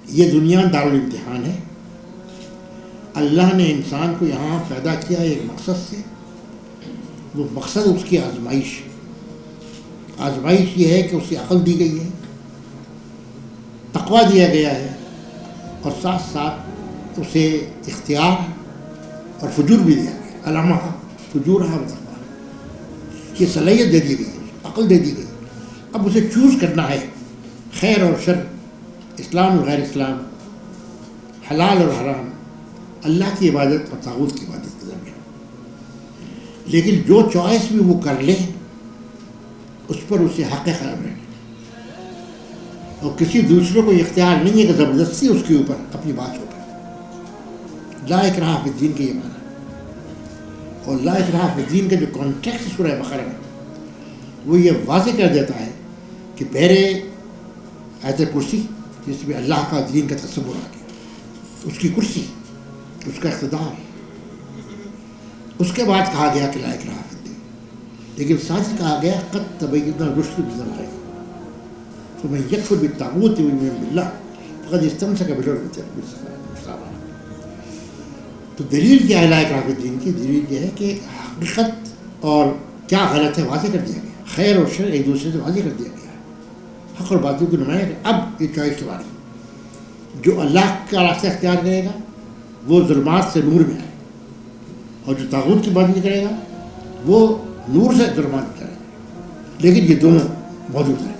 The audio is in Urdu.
یہ دنیا دارالامتحان ہے. اللہ نے انسان کو یہاں پیدا کیا ایک مقصد سے. وہ مقصد اس کی آزمائش. آزمائش یہ ہے کہ اسے عقل دی گئی ہے, تقویٰ دیا گیا ہے, اور ساتھ ساتھ اسے اختیار اور فجور بھی دیا گیا. علامہ فجورہا و تقویٰ, یہ صلاحیت دے دی گئی, عقل دے دی گئی. اب اسے چوز کرنا ہے خیر اور شر, اسلام اور غیر اسلام, حلال اور حرام, اللہ کی عبادت اور طاغوت کی عبادت کے درمیان. لیکن جو چوائس بھی وہ کر لے اس پر اسے حق قائم رہنا, اور کسی دوسرے کو اختیار نہیں ہے کہ زبردستی اس کے اوپر اپنی بات ہو پائے. لا اکراہ فی الدین کا یہ معنی. اور لا اکراہ فی الدین کا جو کانٹیکسٹ سورہ بقرہ ہے وہ یہ واضح کر دیتا ہے کہ پہلے آیت کرسی جس میں اللہ کا دین کا تصور آ گیا, اس کی کرسی, اس کا اقتدار, اس کے بعد کہا گیا کہ لا اکراہ فی الدین. لیکن ساتھ ہی کہا گیا قد تبین الرشد من الغی فمن یکفر بالطاغوت ویؤمن باللہ فقد استمسک بالعروۃ الوثقی. تو دلیل کیا ہے لا اکراہ فی الدین کی؟ دلیل یہ ہے کہ حقیقت اور کیا غلط ہے واضح کر دیا گیا, خیر اور شر ایک دوسرے سے واضح کر دیا گیا ہے, حق اور باطل کو نمایاں. اب یہ چوائس تمہاری, جو اللہ کا راستہ اختیار کرے گا وہ ظلمات سے نور میں آئے, اور جو طاغوت کی بات نہیں کرے گا وہ نور سے ظلمات میں کرے گا. لیکن یہ دونوں موجود ہیں.